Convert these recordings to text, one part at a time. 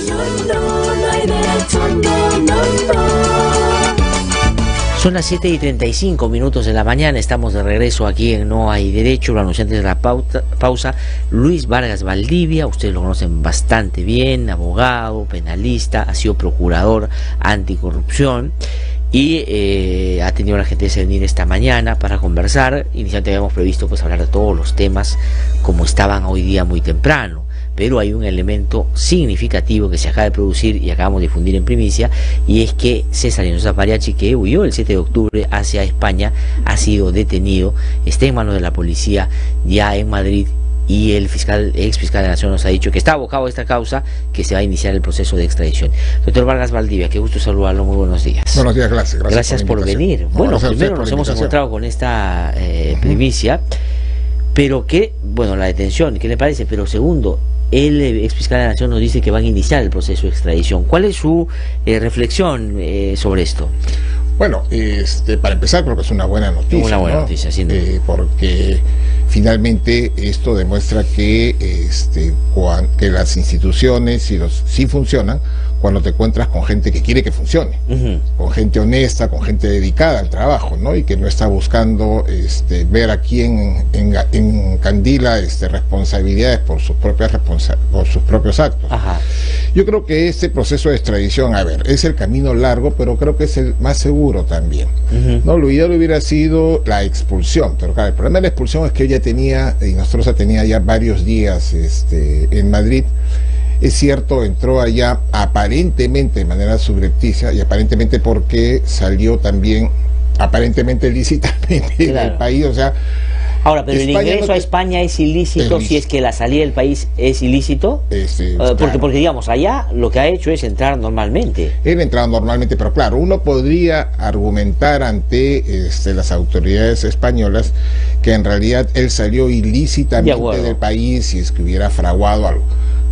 No hay derecho, no. Son las 7:35 de la mañana, estamos de regreso aquí en No Hay Derecho. Lo anunciante de la pausa, Luis Vargas Valdivia, ustedes lo conocen bastante bien, abogado, penalista, ha sido procurador anticorrupción y ha tenido la gentileza de venir esta mañana para conversar. Inicialmente habíamos previsto pues hablar de todos los temas como estaban hoy día muy temprano, pero hay un elemento significativo que se acaba de producir y acabamos de difundir en primicia, y es que César Hinojosa Pariachi, que huyó el 7 de octubre hacia España, ha sido detenido, está en manos de la policía ya en Madrid, y el ex fiscal de la Nación nos ha dicho que está abocado a esta causa, que se va a iniciar el proceso de extradición. Doctor Vargas Valdivia, qué gusto saludarlo, muy buenos días. Buenos días, gracias por venir. Bueno, primero nos hemos encontrado con esta primicia, pero que, bueno, la detención, ¿qué le parece? Pero segundo, el ex fiscal de la Nación nos dice que van a iniciar el proceso de extradición. ¿Cuál es su reflexión sobre esto? Bueno, para empezar creo que es una buena noticia. Una buena noticia, sin duda. Porque finalmente esto demuestra que, que las instituciones sí funcionan cuando te encuentras con gente que quiere que funcione, con gente honesta, con gente dedicada al trabajo, ¿no? Y que no está buscando ver a quién encandila responsabilidades por sus propios actos. Ajá. Yo creo que este proceso de extradición, a ver, es el camino largo, pero creo que es el más seguro también. ¿No? Lo ideal hubiera sido la expulsión, pero claro, el problema de la expulsión es que ella tenía, y Nostroza tenía ya varios días en Madrid. Es cierto, entró allá aparentemente de manera subrepticia y aparentemente porque salió también aparentemente lícitamente del país, o sea... Ahora, pero el ingreso a España es ilícito si es que la salida del país es ilícito, porque digamos, allá lo que ha hecho es entrar normalmente. Él ha entrado normalmente, pero claro, uno podría argumentar ante las autoridades españolas que en realidad él salió ilícitamente del país si es que hubiera fraguado algo.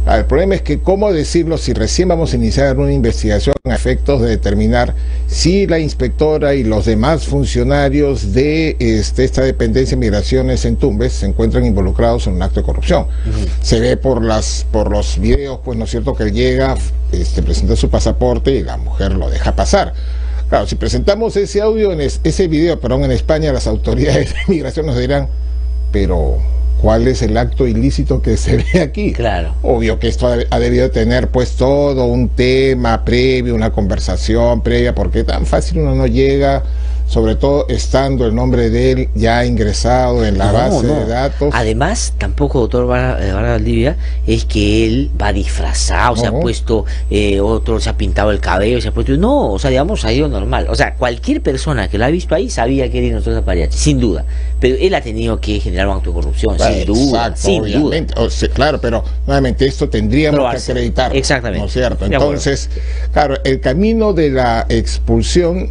El problema es que, ¿cómo decirlo si recién vamos a iniciar una investigación a efectos de determinar si la inspectora y los demás funcionarios de esta dependencia de migraciones en Tumbes se encuentran involucrados en un acto de corrupción? Se ve por los videos, pues, ¿no es cierto?, que él llega, presenta su pasaporte y la mujer lo deja pasar. Claro, si presentamos ese audio, ese video, en España, las autoridades de migración nos dirán, pero... ¿cuál es el acto ilícito que se ve aquí? Claro. Obvio que esto ha debido tener pues todo un tema previo, una conversación previa, porque tan fácil uno no llega, sobre todo estando el nombre de él ya ingresado en la base de datos. Además, tampoco, doctor Vargas Valdivia, es que él va disfrazado, se ha puesto otro, se ha pintado el cabello, se ha puesto... No, o sea, digamos, ha ido normal. O sea, cualquier persona que lo ha visto ahí sabía que era Hinojosa Pariachi, sin duda. Pero él ha tenido que generar un acto de corrupción, sin duda. Sin duda. Claro, pero nuevamente esto tendríamos que acreditar. Exactamente. ¿No es cierto? Entonces, claro, el camino de la expulsión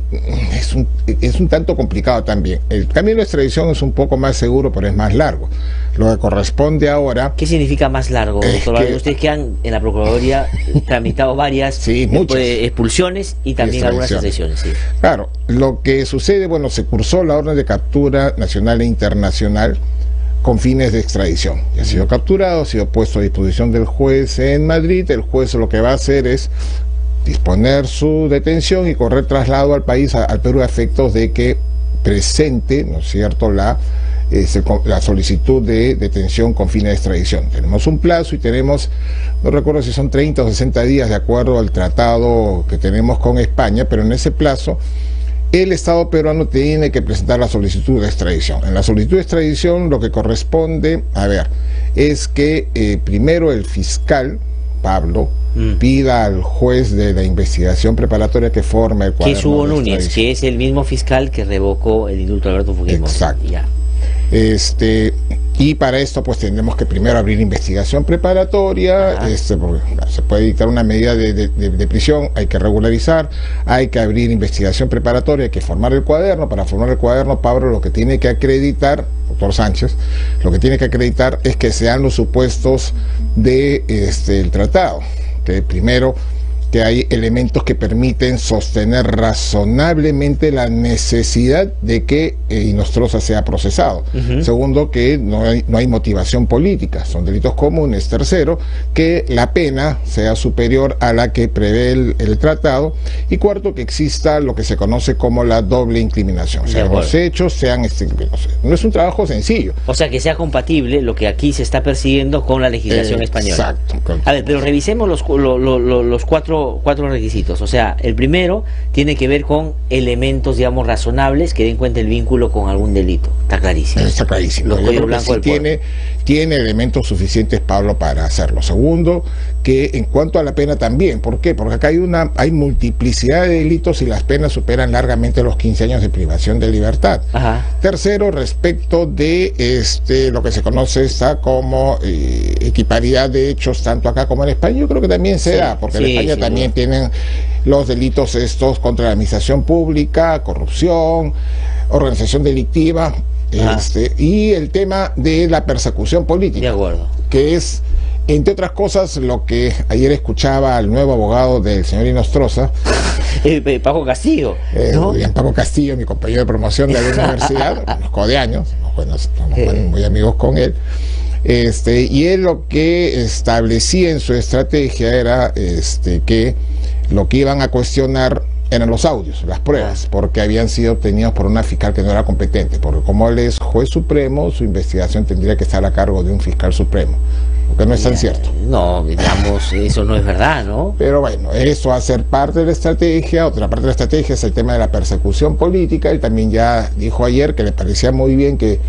es un tanto complicado también. El camino de extradición es un poco más seguro, pero es más largo. Lo que corresponde ahora... ¿Qué significa más largo, doctor? Ustedes que han en la Procuraduría tramitado varias expulsiones y también algunas extradiciones. Sí. Claro, lo que sucede, bueno, se cursó la orden de captura nacional e internacional con fines de extradición. Y ha sido capturado, ha sido puesto a disposición del juez en Madrid. El juez lo que va a hacer es disponer su detención y correr traslado al país, al Perú, a efectos de que presente, ¿no es cierto?, la solicitud de detención con fines de extradición. Tenemos un plazo y tenemos, no recuerdo si son 30 o 60 días de acuerdo al tratado que tenemos con España, pero en ese plazo el Estado peruano tiene que presentar la solicitud de extradición. En la solicitud de extradición lo que corresponde, es que primero el fiscal, Pablo, pida al juez de la investigación preparatoria que forme el cuaderno. Que es Hugo Núñez, que es el mismo fiscal que revocó el indulto de Alberto Fujimori. Exacto. Ya. Y para esto pues tendremos que primero abrir investigación preparatoria, porque se puede dictar una medida de prisión, hay que regularizar, hay que abrir investigación preparatoria, hay que formar el cuaderno. Para formar el cuaderno, Pablo lo que tiene que acreditar, doctor Sánchez, lo que tiene que acreditar es que sean los supuestos de el tratado, que primero que hay elementos que permiten sostener razonablemente la necesidad de que Inostroza sea procesado. Segundo, que no hay motivación política, son delitos comunes. Tercero, que la pena sea superior a la que prevé el tratado. Y cuarto, que exista lo que se conoce como la doble incriminación, o sea, los hechos sean no es un trabajo sencillo. O sea, que sea compatible lo que aquí se está persiguiendo con la legislación española. Exacto. A ver, pero revisemos los cuatro requisitos. O sea, el primero tiene que ver con elementos, digamos, razonables que den cuenta el vínculo con algún delito. Está clarísimo. Está clarísimo. Los códigos blancos tiene elementos suficientes, Pablo, para hacerlo. Segundo, que en cuanto a la pena también. ¿Por qué? Porque acá hay multiplicidad de delitos y las penas superan largamente los 15 años de privación de libertad. Tercero, respecto de lo que se conoce como equiparidad de hechos tanto acá como en España, yo creo que también se da, porque en España también tienen los delitos estos contra la administración pública, corrupción, organización delictiva, y el tema de la persecución política, de acuerdo, que es, entre otras cosas, lo que ayer escuchaba al nuevo abogado del señor Inostroza, Paco Castillo, ¿no? Paco Castillo, mi compañero de promoción de la universidad, conozco de años, somos muy amigos con él. Y él lo que establecía en su estrategia era que lo que iban a cuestionar eran los audios, las pruebas, porque habían sido obtenidos por una fiscal que no era competente, porque como él es juez supremo, su investigación tendría que estar a cargo de un fiscal supremo, lo que no es tan cierto. No, digamos, eso no es verdad, ¿no? Pero bueno, eso va a ser parte de la estrategia. Otra parte de la estrategia es el tema de la persecución política. Él también ya dijo ayer que le parecía muy bien que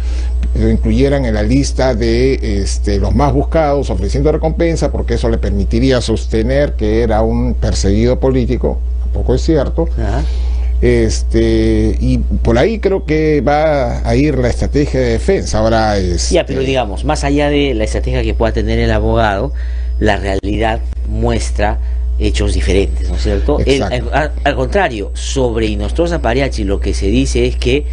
lo incluyeran en la lista de los más buscados, ofreciendo recompensa, porque eso le permitiría sostener que era un perseguido político. Tampoco es cierto. Y por ahí creo que va a ir la estrategia de defensa. Ahora pero digamos, más allá de la estrategia que pueda tener el abogado, la realidad muestra hechos diferentes, ¿no es cierto? Al contrario, sobre Inostroza Pariachi lo que se dice es que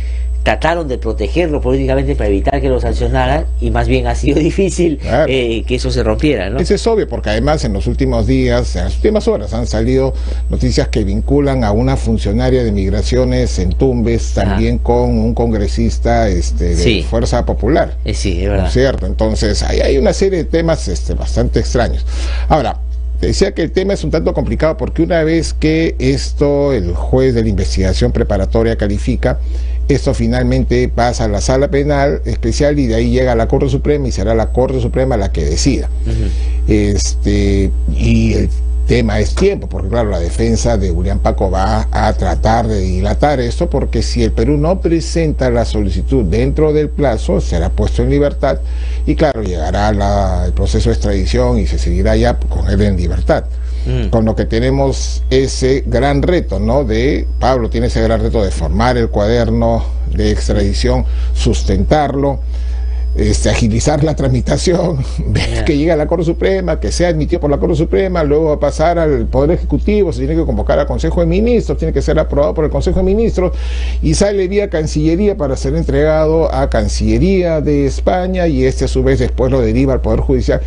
trataron de protegerlo políticamente para evitar que lo sancionaran, y más bien ha sido difícil que eso se rompiera, ¿no? Eso es obvio, porque además en los últimos días, en las últimas horas, han salido noticias que vinculan a una funcionaria de migraciones en Tumbes también con un congresista de Fuerza Popular. Sí, es verdad. ¿No es cierto? Entonces, ahí hay una serie de temas bastante extraños. Ahora, te decía que el tema es un tanto complicado porque una vez que el juez de la investigación preparatoria califica, esto finalmente pasa a la Sala Penal Especial y de ahí llega a la Corte Suprema y será la Corte Suprema la que decida. Y el tema es tiempo, porque claro, la defensa de Julián Paco va a tratar de dilatar esto, porque si el Perú no presenta la solicitud dentro del plazo, será puesto en libertad y claro, llegará el proceso de extradición y se seguirá ya con él en libertad. Con lo que tenemos ese gran reto, ¿no? Pablo tiene ese gran reto de formar el cuaderno de extradición, sustentarlo, agilizar la tramitación, ver que llegue a la Corte Suprema, que sea admitido por la Corte Suprema, luego va a pasar al Poder Ejecutivo, se tiene que convocar al Consejo de Ministros, tiene que ser aprobado por el Consejo de Ministros y sale vía Cancillería para ser entregado a Cancillería de España y a su vez después lo deriva al Poder Judicial.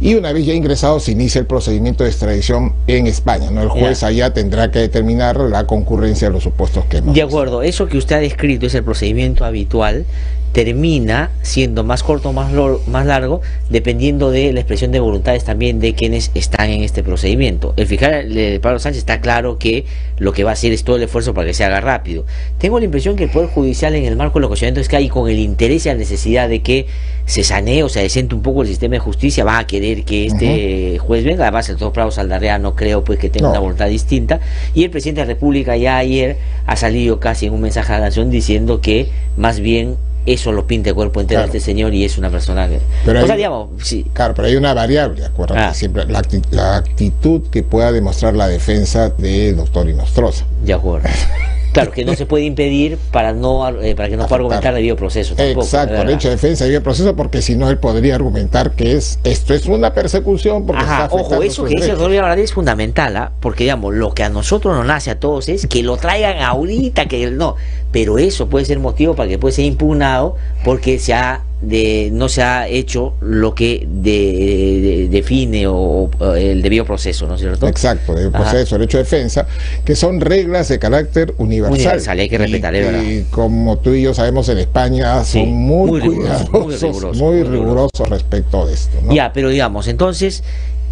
Y una vez ya ingresado se inicia el procedimiento de extradición en España, ¿no? El juez allá tendrá que determinar la concurrencia de los supuestos que hemos. De acuerdo, eso que usted ha descrito es el procedimiento habitual, termina siendo más corto o más largo, dependiendo de la expresión de voluntades también de quienes están en este procedimiento. El fiscal Pablo Sánchez está claro que lo que va a hacer es todo el esfuerzo para que se haga rápido. Tengo la impresión que el Poder Judicial, en el marco de los cuestionamientos que hay, con el interés y la necesidad de que se sanee o se decente un poco el sistema de justicia, va a querer que este juez venga. Además, el doctor Prado Saldarriaga no creo pues que tenga una voluntad distinta, y el presidente de la República ya ayer ha salido casi en un mensaje a la nación diciendo que más bien eso lo pinta el cuerpo entero de este señor y es una persona que... Pero claro, pero hay una variable, acuérdate, siempre la actitud que pueda demostrar la defensa del doctor Inostroza. De acuerdo. Claro, que no se puede impedir para que no pueda argumentar debido proceso tampoco. Exacto, el hecho de defensa debido proceso, porque si no él podría argumentar que esto es una persecución porque está afectando. Ojo, eso que dice el doctor Villarreal es fundamental, porque digamos, lo que a nosotros nos nace a todos es que lo traigan ahorita, pero eso puede ser motivo para que pueda ser impugnado porque se ha no se ha hecho lo que define o el debido proceso, ¿no es cierto? Exacto, el proceso, derecho de defensa, que son reglas de carácter universal. Hay que respetar, ¿verdad? Y como tú y yo sabemos, en España son muy cuidadosos, muy rigurosos respecto de esto, ¿no? Ya, pero digamos, entonces,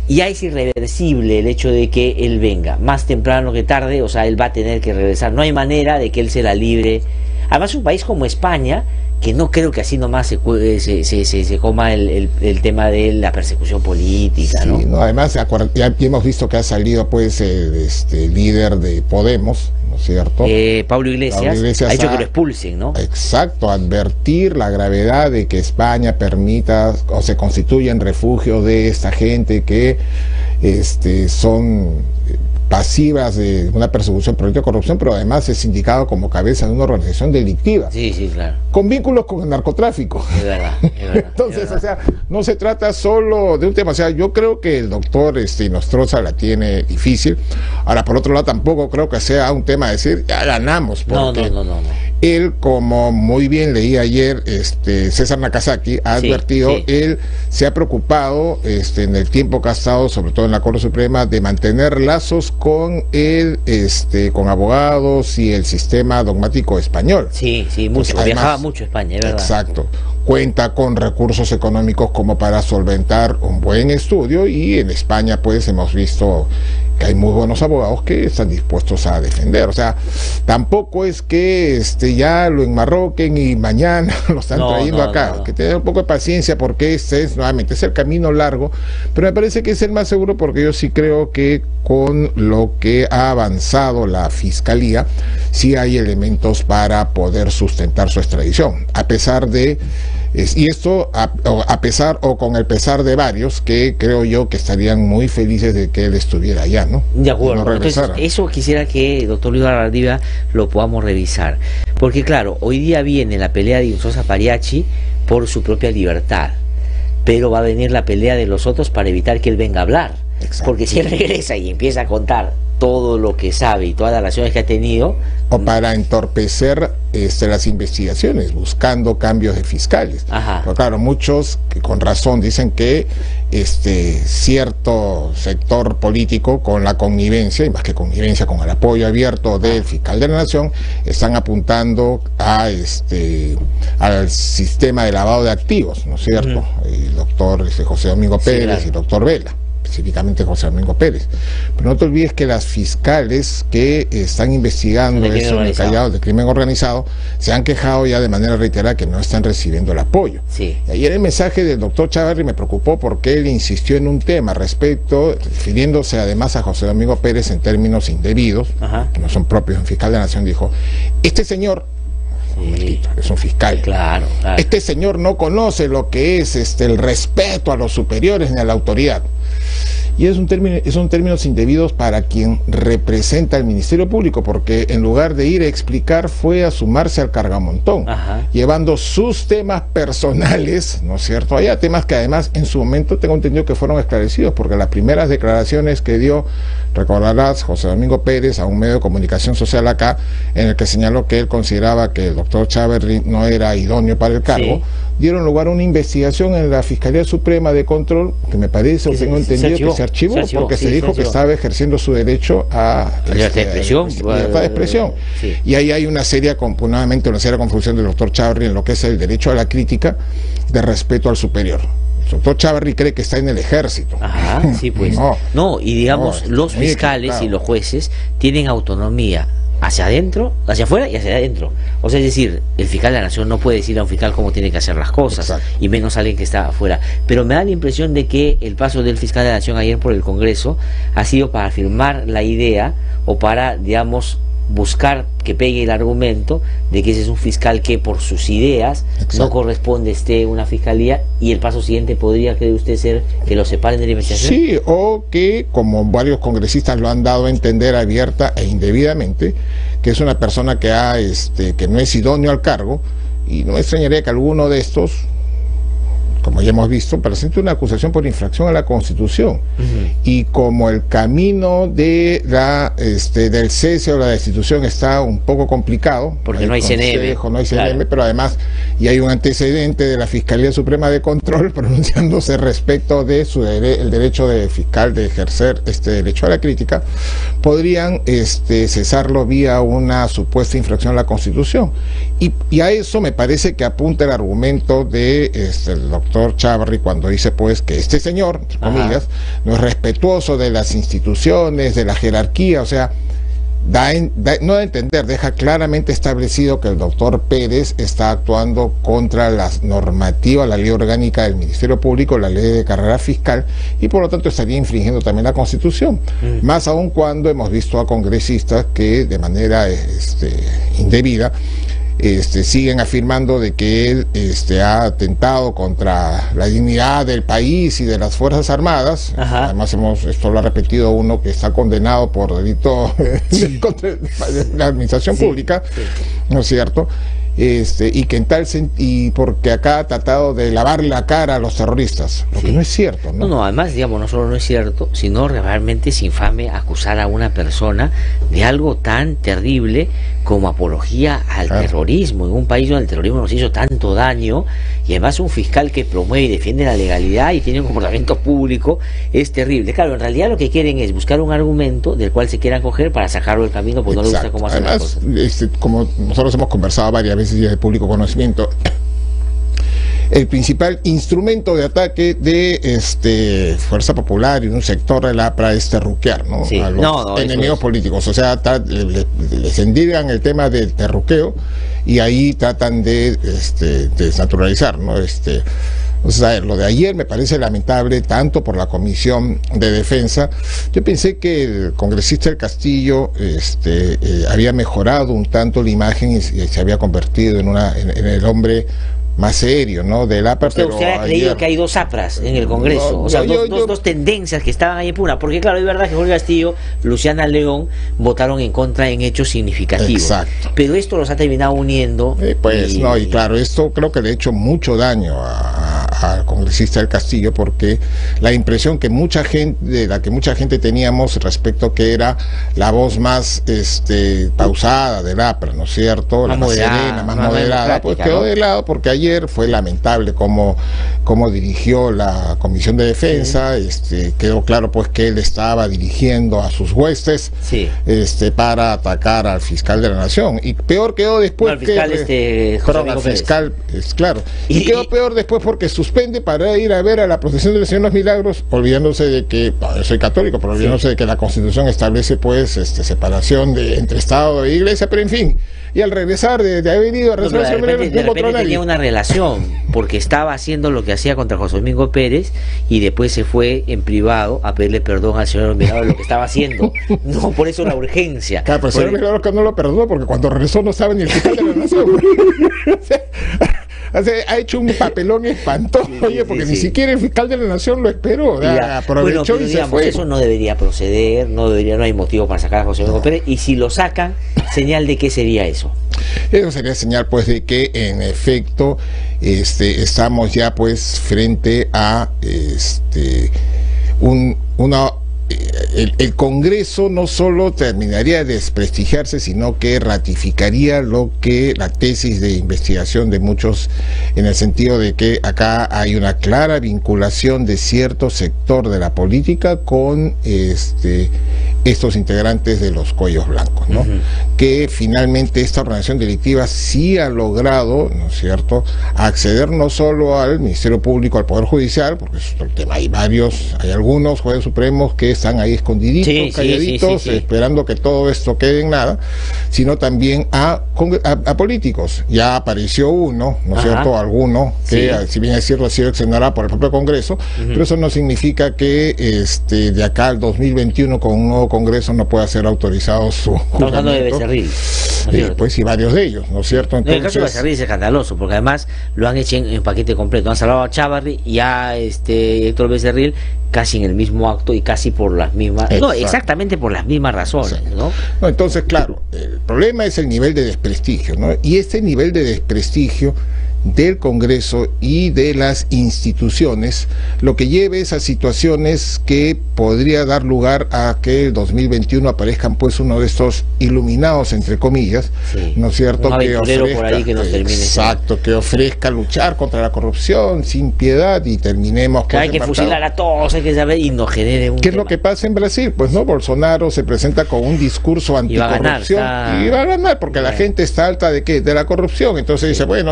ya es irreversible el hecho de que él venga, más temprano que tarde, o sea, él va a tener que regresar. No hay manera de que él se la libre. Además, un país como España, que no creo que así nomás se coma el tema de la persecución política, sí, ¿no? ¿no? Además, ya hemos visto que ha salido pues el líder de Podemos, ¿no es cierto? Pablo Iglesias ha hecho que lo expulsen, ¿no? Exacto, advertir la gravedad de que España permita o se constituya en refugio de esta gente que son pasivas de una persecución por delito de corrupción, pero además es indicado como cabeza de una organización delictiva. Sí, sí, claro. Con vínculos con el narcotráfico. Es verdad, es verdad. Entonces, es verdad. o sea, no se trata solo de un tema. O sea, yo creo que el doctor Nostroza la tiene difícil. Ahora, por otro lado, tampoco creo que sea un tema de decir, ya ganamos. Porque No. él, como muy bien leí ayer, César Nakazaki ha advertido, él se ha preocupado en el tiempo que ha estado, sobre todo en la Corte Suprema, de mantener lazos con con abogados y el sistema dogmático español. Sí, mucho. Pues, viajaba mucho a España, es verdad. Exacto. Cuenta con recursos económicos como para solventar un buen estudio, y en España pues hemos visto que hay muy buenos abogados que están dispuestos a defender. O sea, tampoco es que ya lo enmarroquen y mañana lo están trayendo acá. Hay que tener un poco de paciencia, porque nuevamente es el camino largo, pero me parece que es el más seguro, porque yo sí creo que con lo que ha avanzado la Fiscalía, sí hay elementos para poder sustentar su extradición, a pesar de y esto a pesar o con el pesar de varios que creo yo que estarían muy felices de que él estuviera allá, ¿no? De acuerdo. No, entonces, eso quisiera que, doctor Luis Valdivia, lo podamos revisar, porque claro, hoy día viene la pelea de Sosa Pariachi por su propia libertad, pero va a venir la pelea de los otros para evitar que él venga a hablar. Exacto. Porque si él regresa y empieza a contar todo lo que sabe y todas las relaciones que ha tenido, o para entorpecer las investigaciones, buscando cambios de fiscales. Pero claro, muchos que con razón dicen que cierto sector político, con la connivencia, y más que connivencia, con el apoyo abierto del fiscal de la Nación, están apuntando a al sistema de lavado de activos, ¿no es cierto? El doctor José Domingo Pérez, claro, y el doctor Vela, específicamente José Domingo Pérez. Pero no te olvides que las fiscales que están investigando eso en el Callao de crimen organizado se han quejado ya de manera reiterada que no están recibiendo el apoyo. Sí. Y ayer el mensaje del doctor Chávarri me preocupó, porque él insistió en un tema refiriéndose además a José Domingo Pérez en términos indebidos, que no son propios de un fiscal de la Nación. Dijo, este señor es un fiscal. Claro. Este señor no conoce lo que es el respeto a los superiores ni a la autoridad. Y son términos indebidos para quien representa al Ministerio Público, porque en lugar de ir a explicar, fue a sumarse al cargamontón, llevando sus temas personales, ¿no es cierto? Hay temas que además en su momento tengo entendido que fueron esclarecidos, porque las primeras declaraciones que dio, recordarás, José Domingo Pérez a un medio de comunicación social acá, en el que señaló que él consideraba que el doctor Chávarri no era idóneo para el cargo, dieron lugar a una investigación en la Fiscalía Suprema de Control, que me parece, o tengo entendido, que se archivó porque se dijo que estaba ejerciendo su derecho a libertad de expresión. Libertad de expresión. Y ahí hay una seria confusión del doctor Chávarri en lo que es el derecho a la crítica de respeto al superior. El doctor Chávarri cree que está en el ejército. Sí, pues. Y digamos, los fiscales y los jueces tienen autonomía hacia adentro, hacia afuera y hacia adentro. O sea, es decir, el fiscal de la Nación no puede decirle a un fiscal cómo tiene que hacer las cosas, y menos alguien que está afuera. Pero me da la impresión de que el paso del fiscal de la Nación ayer por el Congreso ha sido para afirmar la idea, o para, digamos, buscar que pegue el argumento de que ese es un fiscal que por sus ideas no corresponde una fiscalía, y el paso siguiente podría, cree usted, ser que lo separen de la investigación. Sí, o que, como varios congresistas lo han dado a entender abierta e indebidamente, que es una persona que que no es idóneo al cargo, y no me extrañaría que alguno de estos, como ya hemos visto, presenta una acusación por infracción a la Constitución. Y como el camino de del cese o la destitución está un poco complicado, porque no hay CNM, no hay CNM, pero además y hay un antecedente de la Fiscalía Suprema de Control pronunciándose respecto de el derecho de fiscal de ejercer este derecho a la crítica, podrían cesarlo vía una supuesta infracción a la Constitución. Y a eso me parece que apunta el argumento de el doctor Chávarri cuando dice pues que este señor, entre comillas, no es respetuoso de las instituciones, de la jerarquía, o sea, no da a entender, deja claramente establecido que el doctor Pérez está actuando contra las normativas, la ley orgánica del Ministerio Público, la ley de carrera fiscal, y por lo tanto estaría infringiendo también la Constitución. Más aún cuando hemos visto a congresistas que de manera indebida siguen afirmando de que él ha atentado contra la dignidad del país y de las Fuerzas Armadas. Además esto lo ha repetido uno que está condenado por delito contra la administración pública, ¿no es cierto? Y que en tal y porque acá ha tratado de lavar la cara a los terroristas, lo que no es cierto, ¿no? No, además, digamos, no solo no es cierto, sino realmente es infame acusar a una persona de algo tan terrible como apología al terrorismo, en un país donde el terrorismo nos hizo tanto daño, y además un fiscal que promueve y defiende la legalidad y tiene un comportamiento público, es terrible. Claro, en realidad lo que quieren es buscar un argumento del cual se quieran coger para sacarlo del camino, pues no le gusta cómo hacer las cosas. Como nosotros hemos conversado varias veces y de público conocimiento, el principal instrumento de ataque de Fuerza Popular y un sector de la APRA es terruquear, ¿no? A los enemigos políticos, o sea, les endilgan el tema del terruqueo y ahí tratan de desnaturalizar, ¿no? O sea, lo de ayer me parece lamentable, tanto por la Comisión de Defensa. Yo pensé que el congresista del Castillo había mejorado un tanto la imagen y se había convertido en el hombre más serio, ¿no? Del APRA. Usted ha creído que hay dos APRAs en el Congreso, o sea, dos tendencias que estaban ahí en pura, porque claro, es verdad que Jorge Castillo, Luciana León votaron en contra en hechos significativos. Exacto. Pero esto los ha terminado uniendo. Y claro, esto creo que le ha hecho mucho daño al congresista del Castillo, porque la impresión que mucha gente teníamos respecto que era la voz más pausada del APRA, ¿no es cierto? La más serena, más moderada, pues quedó de lado, porque ayer fue lamentable cómo dirigió la Comisión de Defensa. Quedó claro pues que él estaba dirigiendo a sus huestes para atacar al fiscal de la Nación, y peor quedó después al fiscal, claro, y quedó peor después porque suspende para ir a ver a la procesión del Señor de los Milagros, olvidándose de que, yo soy católico, pero olvidándose de que la Constitución establece pues separación entre Estado e Iglesia, pero en fin, y al regresar de haber ido a rezar de repente tenía una relación, porque estaba haciendo lo que hacía contra José Domingo Pérez y después se fue en privado a pedirle perdón al señor Milagros de lo que estaba haciendo. No, por eso la urgencia. Claro, pero el señor Milagros que no lo perdonó, porque cuando regresó no sabe ni el fiscal de la Nación. Ha hecho un papelón espantoso, porque ni siquiera el fiscal de la Nación lo esperó, aprovechó y se fue. Eso no debería proceder, no hay motivo para sacar a José Domingo Pérez, y si lo sacan, ¿señal de qué sería eso? Eso sería señal pues de que en efecto estamos ya pues frente a el Congreso no solo terminaría de desprestigiarse, sino que ratificaría la tesis de investigación de muchos, en el sentido de que acá hay una clara vinculación de cierto sector de la política con estos integrantes de los cuellos blancos, ¿no? Que finalmente esta organización delictiva sí ha logrado, ¿no es cierto?, acceder no solo al Ministerio Público, al Poder Judicial, porque es el tema, hay algunos jueces supremos que están ahí escondiditos, calladitos, esperando que todo esto quede en nada, sino también a políticos. Ya apareció uno, ¿no es cierto?, alguno, que si bien es cierto ha sido exonerado por el propio Congreso, pero eso no significa que de acá al 2021 con un nuevo Congreso no pueda ser autorizado su juzgamiento. Estamos hablando de Becerril, pues, y varios de ellos, ¿no es cierto? Entonces, el caso de Becerril es escandaloso, porque además lo han hecho en paquete completo. Han salvado a Chávarri y a Héctor Becerril casi en el mismo acto y casi por las mismas, exactamente por las mismas razones, ¿no? Entonces, claro, el problema es el nivel de desprestigio, ¿no? Y este nivel de desprestigio del Congreso y de las instituciones, lo que lleve a situaciones que podría dar lugar a que el 2021 aparezcan pues uno de estos iluminados, entre comillas, Sí. ¿no es cierto? Un aventurero por ahí que nos termine. Exacto, que ofrezca luchar contra la corrupción sin piedad y terminemos Que hay pues, que embarcados. fusilar a todos, hay que saber, y nos genere un ¿Qué es lo tema. que pasa en Brasil? Pues no, Bolsonaro se presenta con un discurso Y va a ganar, anticorrupción y va a ganar porque la gente está alta de ¿qué? De la corrupción. Entonces dice, bueno,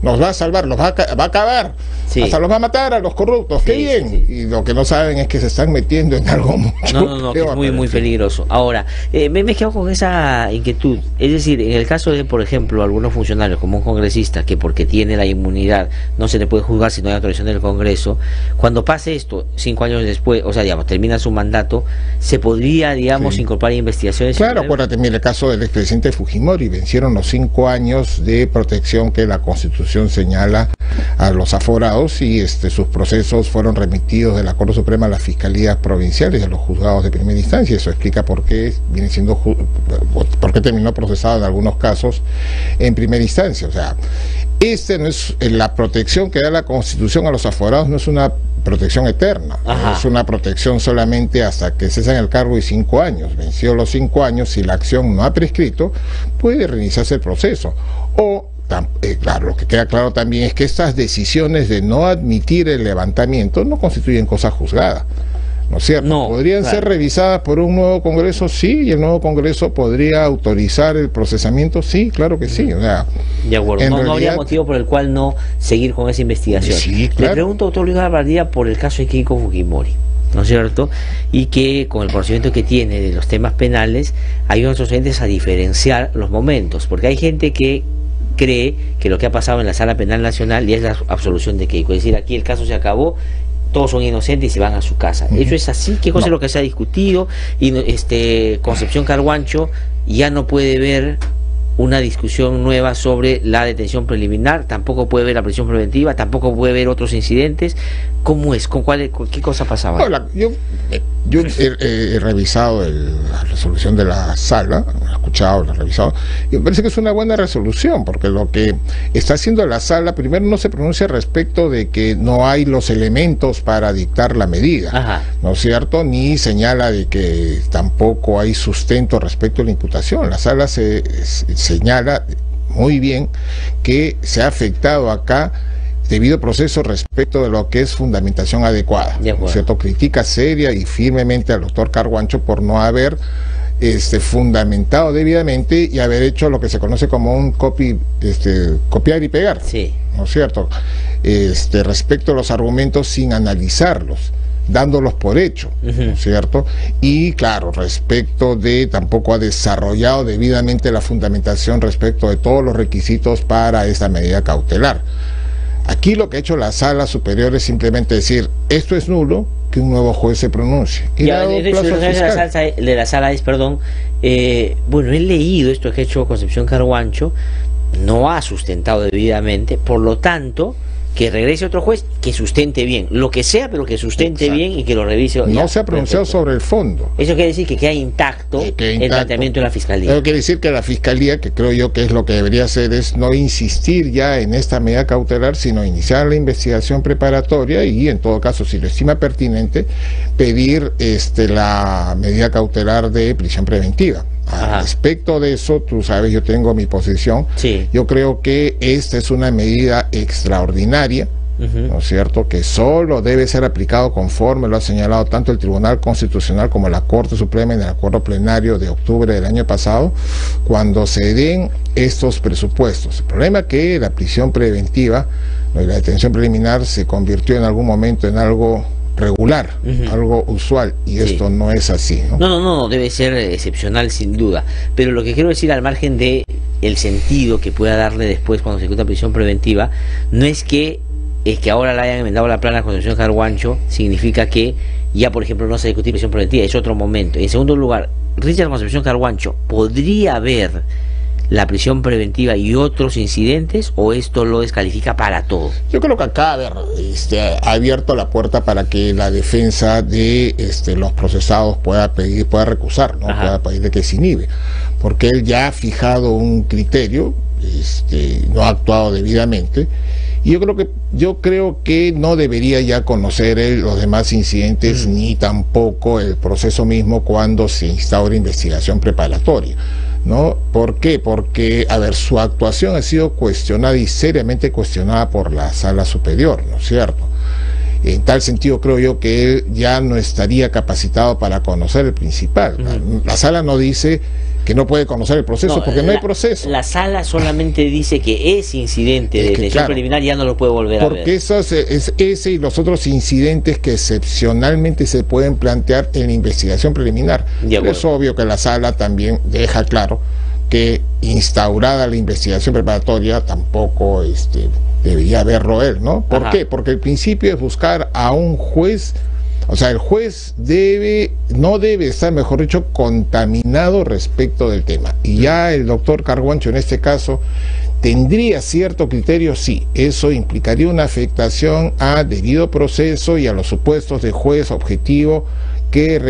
nos va a salvar, va a acabar, Sí. hasta los va a matar a los corruptos, qué Sí, bien. sí, sí. Y lo que no saben es que se están metiendo en algo mucho No, que es peor, muy, muy peligroso. Ahora, me quedo con esa inquietud. Es decir, en el caso de, por ejemplo, algunos funcionarios, como un congresista, que porque tiene la inmunidad no se le puede juzgar si no hay autorización del Congreso, cuando pase esto, 5 años después, o sea, digamos, termina su mandato, se podría, digamos, Sí. incorporar investigaciones. Claro, acuérdate, mira el caso del expresidente Fujimori, vencieron los 5 años de protección que la Constitución señala a los aforados y sus procesos fueron remitidos de la Corte Suprema a las fiscalías provinciales y a los juzgados de primera instancia. Eso explica por qué viene siendo por qué terminó procesado en algunos casos en primera instancia. O sea, no es la protección que da la Constitución a los aforados, no es una protección eterna, Ajá. es una protección solamente hasta que cesan el cargo y 5 años. Vencido los 5 años, si la acción no ha prescrito, puede reiniciarse el proceso. O claro, lo que queda claro también es que estas decisiones de no admitir el levantamiento no constituyen cosa juzgada, ¿no es cierto? No, ¿Podrían claro. ser revisadas por un nuevo Congreso? Sí, y el nuevo Congreso podría autorizar el procesamiento, sí, claro que sí. O sea, De acuerdo, en no habría realidad- motivo por el cual no seguir con esa investigación. Sí, claro. Le pregunto, doctor Luis Bardía, por el caso de Keiko Fujimori, ¿no es cierto? Y que con el conocimiento que tiene de los temas penales, ayuda a nuestros oyentes a diferenciar los momentos, porque hay gente que cree que lo que ha pasado en la Sala Penal Nacional ya es la absolución de Keiko, es decir, aquí el caso se acabó, todos son inocentes y se van a su casa. ¿Eso es así? ¿Qué cosa es lo que se ha discutido? Y Concepción Carhuancho ya no puede ver una discusión nueva sobre la detención preliminar, tampoco puede ver la prisión preventiva, tampoco puede ver otros incidentes. ¿Cómo es? ¿Con qué cosa pasaba? No, yo he revisado la resolución de la sala, he escuchado, la he revisado, y me parece que es una buena resolución, porque lo que está haciendo la sala, primero no se pronuncia respecto de que no hay los elementos para dictar la medida, Ajá. ¿no es cierto? Ni señala de que tampoco hay sustento respecto a la imputación. La sala señala muy bien que se ha afectado acá debido proceso respecto de lo que es fundamentación adecuada, De acuerdo. ¿no es cierto? Critica seria y firmemente al doctor Carhuancho por no haber fundamentado debidamente y haber hecho lo que se conoce como un copiar y pegar, Sí. ¿no es cierto? Respecto a los argumentos sin analizarlos, dándolos por hecho, ¿no es cierto? Y claro, respecto de tampoco ha desarrollado debidamente la fundamentación respecto de todos los requisitos para esta medida cautelar. Aquí lo que ha hecho la sala superior es simplemente decir, esto es nulo, que un nuevo juez se pronuncie. Y Ya, le ha dado de hecho, plazo lo que hace fiscal. de la sala es, perdón, bueno, he leído esto que ha hecho Concepción Carhuancho, no ha sustentado debidamente, por lo tanto, que regrese otro juez que sustente bien, lo que sea, pero que sustente Exacto. bien y que lo revise. No Ya, se ha pronunciado perfecto. sobre el fondo. Eso quiere decir que queda intacto Que el intacto. planteamiento de la Fiscalía. Eso quiere decir que la Fiscalía, que creo yo que es lo que debería hacer, es no insistir ya en esta medida cautelar, sino iniciar la investigación preparatoria y, en todo caso, si lo estima pertinente, pedir la medida cautelar de prisión preventiva. Ajá. Al respecto de eso, tú sabes, yo tengo mi posición. Sí. Yo creo que esta es una medida extraordinaria, ¿no es cierto?, que solo debe ser aplicado conforme lo ha señalado tanto el Tribunal Constitucional como la Corte Suprema en el acuerdo plenario de octubre del año pasado, cuando se den estos presupuestos. El problema es que la prisión preventiva, ¿no?, y la detención preliminar se convirtió en algún momento en algo regular, algo usual, y Sí. esto no es así, ¿no? No, debe ser excepcional sin duda. Pero lo que quiero decir, al margen de el sentido que pueda darle después cuando se ejecuta prisión preventiva, no es que ahora le hayan enmendado la plana Constitución Carhuancho significa que ya, por ejemplo, no se ejecuta prisión preventiva, es otro momento. En segundo lugar, Richard Concepción Carhuancho, ¿podría haber la prisión preventiva y otros incidentes, o esto lo descalifica para todo? Yo creo que acá, a ver, ha abierto la puerta para que la defensa de los procesados pueda recusar, ¿no? Ajá. Pueda pedir de que se inhibe, porque él ya ha fijado un criterio, no ha actuado debidamente. Y yo creo que no debería ya conocer él los demás incidentes ni tampoco el proceso mismo cuando se instaura investigación preparatoria, ¿no? ¿Por qué? Porque, a ver, su actuación ha sido cuestionada y seriamente cuestionada por la Sala Superior, ¿no es cierto? En tal sentido creo yo que él ya no estaría capacitado para conocer el principal. La Sala no dice que no puede conocer el proceso, porque no hay proceso. La Sala solamente dice que ese incidente de detención claro, preliminar ya no lo puede volver a ver. Porque ese y los otros incidentes que excepcionalmente se pueden plantear en la investigación preliminar. Es obvio que la Sala también deja claro que instaurada la investigación preparatoria tampoco debería verlo él, ¿no? ¿Por qué? Porque el principio es buscar a un juez. O sea, el juez no debe estar, mejor dicho, contaminado respecto del tema. Y ya el doctor Carguancho en este caso tendría cierto criterio, sí. Eso implicaría una afectación a debido proceso y a los supuestos de juez objetivo que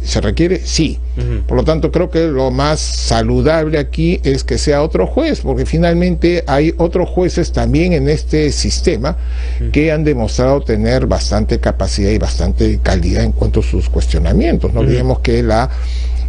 se requiere, sí. Por lo tanto, creo que lo más saludable aquí es que sea otro juez, porque finalmente hay otros jueces también en este sistema que han demostrado tener bastante capacidad y bastante calidad en cuanto a sus cuestionamientos. No olvidemos que la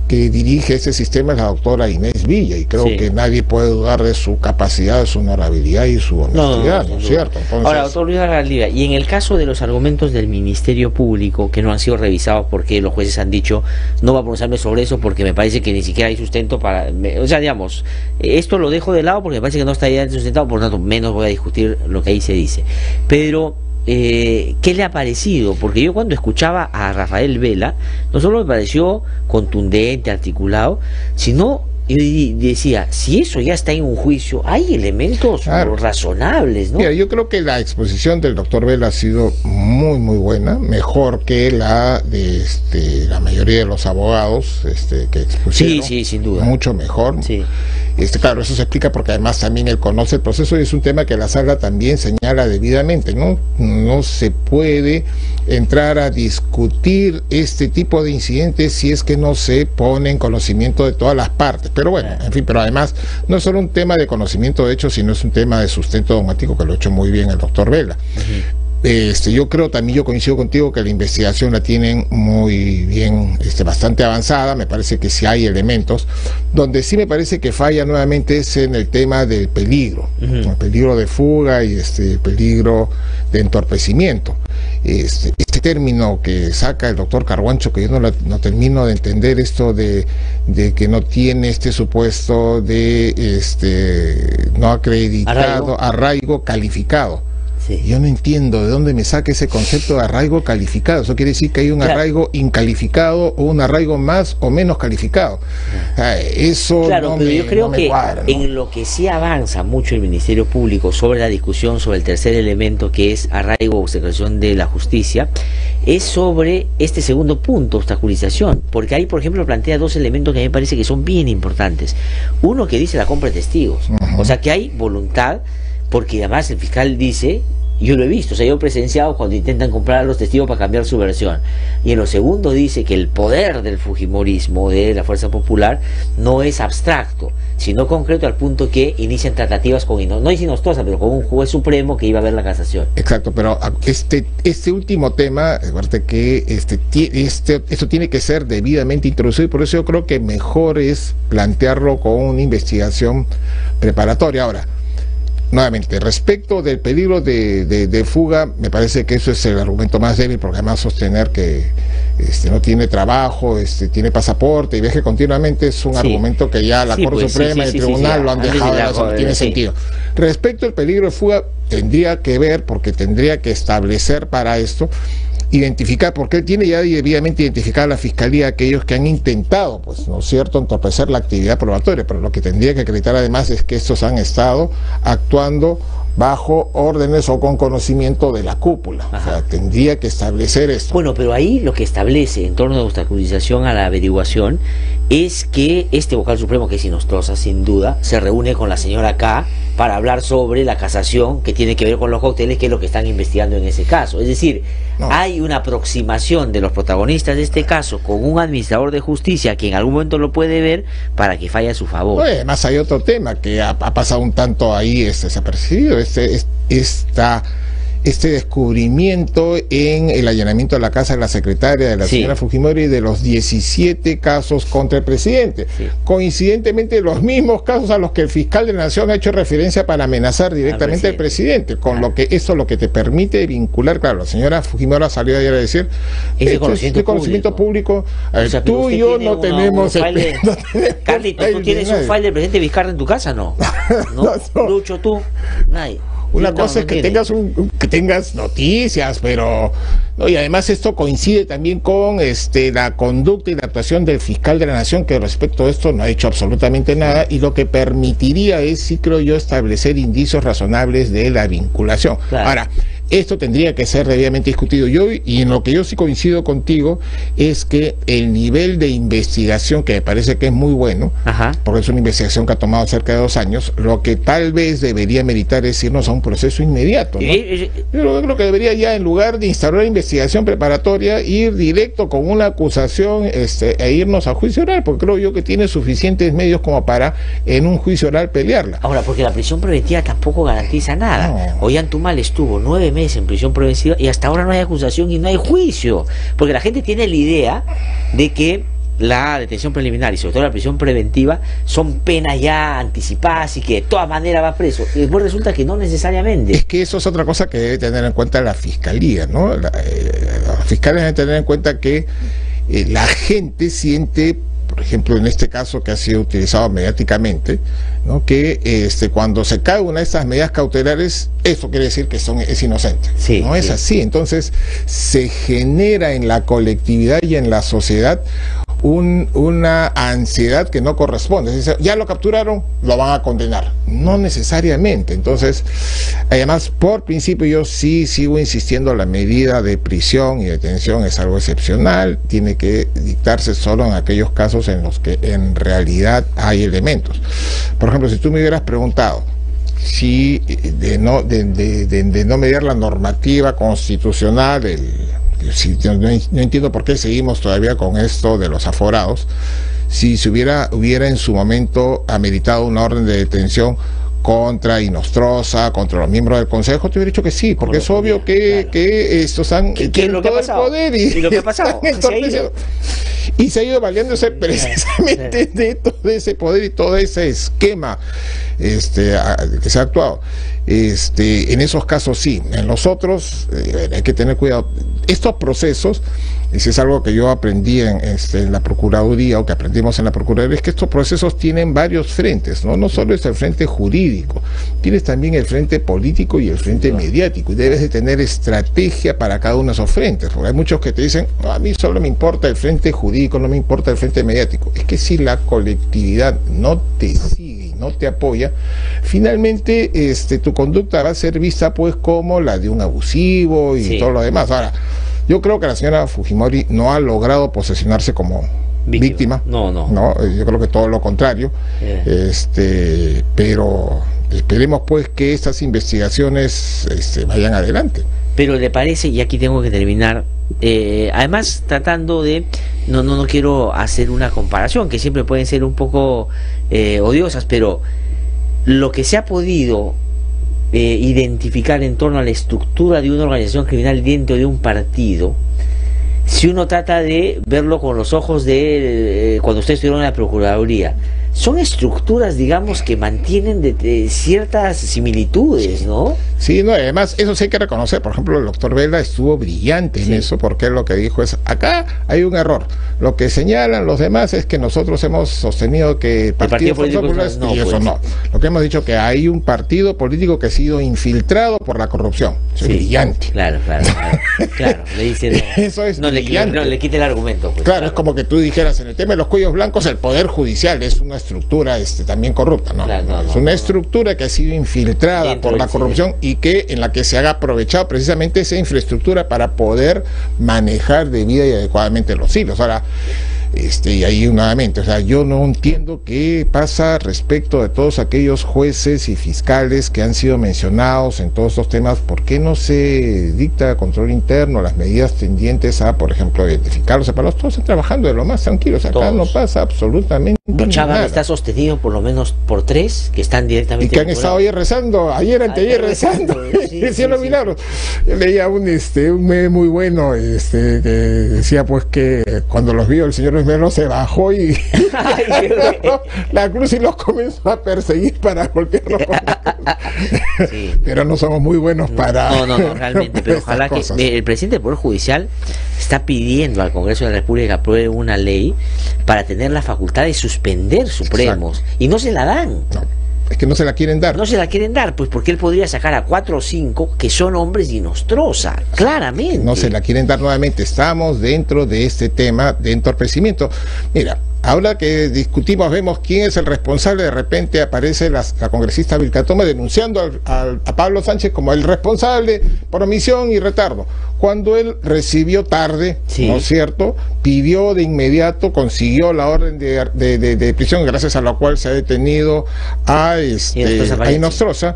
que dirige ese sistema es la doctora Inés Villa, y creo que nadie puede dudar de su capacidad, de su honorabilidad y su honestidad, ¿no es cierto? Entonces, ahora, doctor Luis Vargas Valdivia, y en el caso de los argumentos del Ministerio Público que no han sido revisados porque los jueces han dicho no va a pronunciarme sobre eso porque me parece que ni siquiera hay sustento para... o sea, digamos, esto lo dejo de lado porque me parece que no está ya sustentado, por lo tanto menos voy a discutir lo que ahí se dice. Pero... ¿qué le ha parecido? Porque yo cuando escuchaba a Rafael Vela, no solo me pareció contundente, articulado, sino yo decía, si eso ya está en un juicio, hay elementos razonables, ¿no? Mira, yo creo que la exposición del doctor Vela ha sido muy, muy buena, mejor que la de la mayoría de los abogados que expusieron. Sí, sin duda. Mucho mejor. Sí. Claro, eso se explica porque además también él conoce el proceso y es un tema que la Sala también señala debidamente, ¿no? No se puede entrar a discutir este tipo de incidentes si es que no se pone en conocimiento de todas las partes. Pero bueno, en fin, pero además no es solo un tema de conocimiento de hechos, sino es un tema de sustento dogmático que lo ha hecho muy bien el doctor Vela. Yo creo también, yo coincido contigo que la investigación la tienen muy bien, bastante avanzada. Me parece que sí hay elementos. Donde sí me parece que falla nuevamente es en el tema del peligro, el peligro de fuga y el peligro de entorpecimiento. Este término que saca el doctor Carguancho, que yo no termino de entender, esto de que no tiene supuesto de no acreditado, arraigo calificado. Sí. Yo no entiendo de dónde me saca ese concepto de arraigo calificado. Eso quiere decir que hay un arraigo incalificado o un arraigo más o menos calificado. Eso pero yo creo que cuadra, ¿no? En lo que sí avanza mucho el Ministerio Público sobre la discusión sobre el tercer elemento, que es arraigo o obstaculización de la justicia, es sobre este segundo punto, obstaculización, porque ahí, por ejemplo, plantea dos elementos que a mí me parece que son bien importantes. Uno, que dice la compra de testigos, o sea que hay voluntad, porque además el fiscal dice, yo lo he visto, o sea, yo he presenciado cuando intentan comprar a los testigos para cambiar su versión. Y en lo segundo dice que el poder del fujimorismo, de la Fuerza Popular, no es abstracto, sino concreto, al punto que inician tratativas con, no es Hinojosa, pero con un juez supremo que iba a ver la casación. Exacto, pero este último tema, aparte que esto tiene que ser debidamente introducido, y por eso yo creo que mejor es plantearlo con una investigación preparatoria. Ahora, nuevamente, respecto del peligro de fuga, me parece que eso es el argumento más débil, porque además sostener que no tiene trabajo, tiene pasaporte y viaje continuamente es un argumento que ya la Corte Suprema y el Tribunal lo han dejado, eso no tiene sentido. Respecto al peligro de fuga, tendría que ver, porque tendría que establecer para esto, identificar, porque él tiene ya debidamente identificada a la Fiscalía aquellos que han intentado, pues, ¿no es cierto?, entorpecer la actividad probatoria, pero lo que tendría que acreditar además es que estos han estado actuando bajo órdenes o con conocimiento de la cúpula. O sea, tendría que establecer esto. Bueno, pero ahí lo que establece en torno a la obstaculización a la averiguación es que este vocal supremo, que es Inostroza, sin duda, se reúne con la señora K para hablar sobre la casación que tiene que ver con los cócteles, que es lo que están investigando en ese caso. Es decir, hay una aproximación de los protagonistas de este caso con un administrador de justicia que en algún momento lo puede ver para que falle a su favor. Además hay otro tema que ha pasado un tanto ahí desapercibido, este descubrimiento en el allanamiento de la casa de la secretaria de la señora Fujimori de los 17 casos contra el presidente. Coincidentemente los mismos casos a los que el fiscal de la Nación ha hecho referencia para amenazar directamente al presidente, con lo que eso lo que te permite vincular, claro, la señora Fujimori ha salido ayer a decir, es de conocimiento público. O sea, tú y yo no tenemos... Carlito, ¿tú tienes un file del presidente Vizcarra en tu casa? No. Lucho, tú, nadie. Una cosa es que tengas noticias, pero y además esto coincide también con la conducta y la actuación del fiscal de la Nación, que respecto a esto no ha hecho absolutamente nada, y lo que permitiría es, sí creo yo, establecer indicios razonables de la vinculación. Claro. Ahora, esto tendría que ser debidamente discutido. Y en lo que yo sí coincido contigo es que el nivel de investigación, que me parece que es muy bueno, porque es una investigación que ha tomado cerca de 2 años, lo que tal vez debería meritar es irnos a un proceso inmediato, ¿no? Yo creo que debería ya, en lugar de instaurar investigación preparatoria, ir directo con una acusación e irnos a juicio oral, porque creo yo que tiene suficientes medios como para en un juicio oral pelearla. Ahora, porque la prisión preventiva tampoco garantiza nada. Ollantumal estuvo 9 meses en prisión preventiva y hasta ahora no hay acusación y no hay juicio, porque la gente tiene la idea de que la detención preliminar y sobre todo la prisión preventiva son penas ya anticipadas y que de todas maneras va preso, y después resulta que no necesariamente. Es que eso es otra cosa que debe tener en cuenta la fiscalía, ¿no? Los fiscales deben tener en cuenta que la gente siente, por ejemplo, en este caso que ha sido utilizado mediáticamente, ¿no?, que cuando se cae una de estas medidas cautelares, eso quiere decir que es inocente. No es así. Entonces se genera en la colectividad y en la sociedad una ansiedad que no corresponde. Es decir, ya lo capturaron, lo van a condenar. No necesariamente. Entonces, además, por principio, yo sí sigo insistiendo, la medida de prisión y detención es algo excepcional, tiene que dictarse solo en aquellos casos en los que en realidad hay elementos. Por ejemplo, si tú me hubieras preguntado si de no mediar la normativa constitucional, no entiendo por qué seguimos todavía con esto de los aforados, si se hubiera en su momento ameritado una orden de detención contra Inostroza, contra los miembros del Consejo, te hubiera dicho que sí, porque es obvio que estos han tienen todo el poder y lo que ha pasado y se ha ido valiéndose precisamente de todo ese poder y todo ese esquema que se ha actuado. En esos casos sí, en los otros hay que tener cuidado. Estos procesos, eso es algo que yo aprendí en la Procuraduría, o que aprendimos en la Procuraduría, es que estos procesos tienen varios frentes, no solo es el frente jurídico, tienes también el frente político y el frente mediático, y debes de tener estrategia para cada uno de esos frentes, porque hay muchos que te dicen, no, a mí solo me importa el frente jurídico, no me importa el frente mediático. Es que si la colectividad no te sigue, no te apoya, finalmente tu conducta va a ser vista pues como la de un abusivo y todo lo demás. Ahora, yo creo que la señora Fujimori no ha logrado posesionarse como víctima. No, yo creo que todo lo contrario. Pero esperemos pues que estas investigaciones vayan adelante. Pero le parece, y aquí tengo que terminar, además tratando de, no quiero hacer una comparación, que siempre pueden ser un poco odiosas, pero lo que se ha podido identificar en torno a la estructura de una organización criminal dentro de un partido, si uno trata de verlo con los ojos de cuando ustedes estuvieron en la Procuraduría, son estructuras, digamos, que mantienen de ciertas similitudes, ¿no? Sí, además, eso sí hay que reconocer. Por ejemplo, el doctor Vela estuvo brillante en eso, porque lo que dijo es, acá hay un error. Lo que señalan los demás es que nosotros hemos sostenido que el Partido Político y eso no. Lo que hemos dicho que hay un partido político que ha sido infiltrado por la corrupción. Eso es brillante. Claro, le dicen, eso es brillante. No le quite el argumento. Pues, claro, es como que tú dijeras, en el tema de los cuellos blancos, el Poder Judicial es una estructura también corrupta, ¿no? Es una estructura que ha sido infiltrada por la corrupción y que en la que se ha aprovechado precisamente esa infraestructura para poder manejar debida y adecuadamente los hilos. Ahora, Y ahí nuevamente, o sea, yo no entiendo qué pasa respecto de todos aquellos jueces y fiscales que han sido mencionados en todos estos temas. ¿Por qué no se dicta control interno, las medidas tendientes a, por ejemplo, identificarlos, separarlos? Todos están trabajando de lo más tranquilos, acá Todos. no pasa absolutamente Chávez nada. está sostenido por lo menos por 3 que están directamente Y que han estado ayer rezando, anteayer rezando, sí, decían los sí. milagros. Yo leía un meme muy bueno, que decía pues que cuando los vio el señor Esmeralda se bajó y Ay, qué bueno. la cruz y los comenzó a perseguir para golpearlos con la cruz. Sí. Pero no somos muy buenos para No, realmente, pero estas ojalá que cosas. el presidente del Poder Judicial está pidiendo al Congreso de la República que apruebe una ley para tener la facultad de suspender supremos, y no se la dan. No, es que no se la quieren dar. No se la quieren dar, pues porque él podría sacar a 4 o 5 que son hombres de Nostroza, claramente. No se la quieren dar nuevamente. Estamos dentro de este tema de entorpecimiento. Mira, ahora que discutimos, vemos quién es el responsable, de repente aparece la congresista Vilcatoma denunciando a Pablo Sánchez como el responsable por omisión y retardo, cuando él recibió tarde, Sí. ¿no es cierto? Pidió de inmediato, consiguió la orden de prisión, gracias a la cual se ha detenido a Inostroza,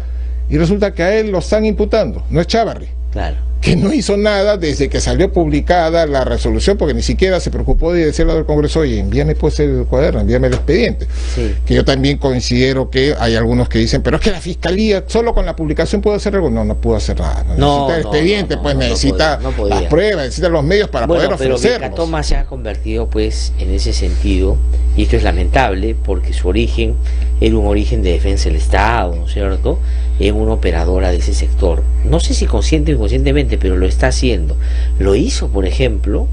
y resulta que a él lo están imputando, no es Chávarri, Claro. que no hizo nada desde que salió publicada la resolución, porque ni siquiera se preocupó de decirle al Congreso, oye, envíame pues el cuaderno, envíame el expediente. Sí. Que yo también considero que hay algunos que dicen, pero es que la Fiscalía solo con la publicación puede hacer algo. No pudo hacer nada. No, Necesita el expediente, pues necesita no podía. las pruebas, necesita los medios para Bueno, poder pero ofrecerlos. Vilcatoma se ha convertido pues en ese sentido, y esto es lamentable porque su origen era un origen de defensa del Estado, ¿no es cierto?, en una operadora de ese sector. No sé si consciente o inconscientemente, pero lo está haciendo. Lo hizo, por ejemplo,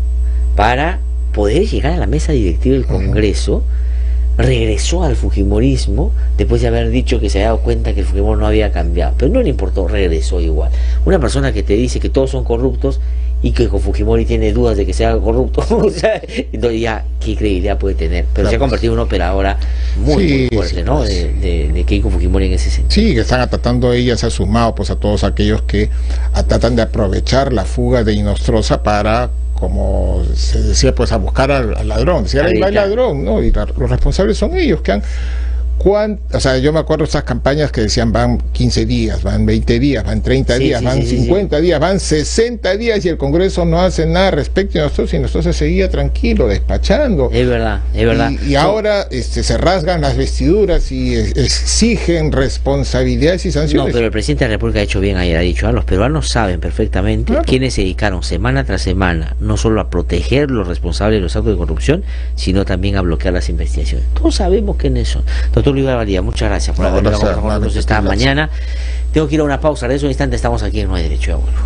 para poder llegar a la mesa directiva del Congreso. Regresó al fujimorismo después de haber dicho que se había dado cuenta que el Fujimori no había cambiado, pero no le importó, regresó igual. Una persona que te dice que todos son corruptos y que con Fujimori tiene dudas de que sea corrupto, o sea, entonces ya qué credibilidad puede tener. Pero Claro, se ha convertido en una operadora muy, Sí, muy fuerte, sí, ¿no? pues. De Keiko Fujimori en ese sentido. Sí, que están tratando, ella se ha sumado pues a todos aquellos que tratan de aprovechar la fuga de Inostroza para, como se decía, pues a buscar al ladrón. Decía, ahí va el ladrón, ¿no? Y los responsables son ellos, que han... O sea, yo me acuerdo de esas campañas que decían van 15 días, van 20 días, van 30 Sí, días, sí, van sí, 50 días, van 60 días y el Congreso no hace nada respecto a nosotros, y nosotros se seguía tranquilo, despachando. Es verdad, es verdad. Y ahora se rasgan las vestiduras y exigen responsabilidades y No, sanciones. pero el presidente de la República ha hecho bien ayer, ha dicho, los peruanos saben perfectamente Claro. quiénes se dedicaron semana tras semana, no solo a proteger los responsables de los actos de corrupción, sino también a bloquear las investigaciones. Todos sabemos quiénes son. Doctor Luis Barbaría, muchas gracias por No, haber gracias, conversado con nosotros esta gracias. mañana. Tengo que ir a una pausa, de eso un instante estamos aquí en No hay Derecho, ya vuelvo.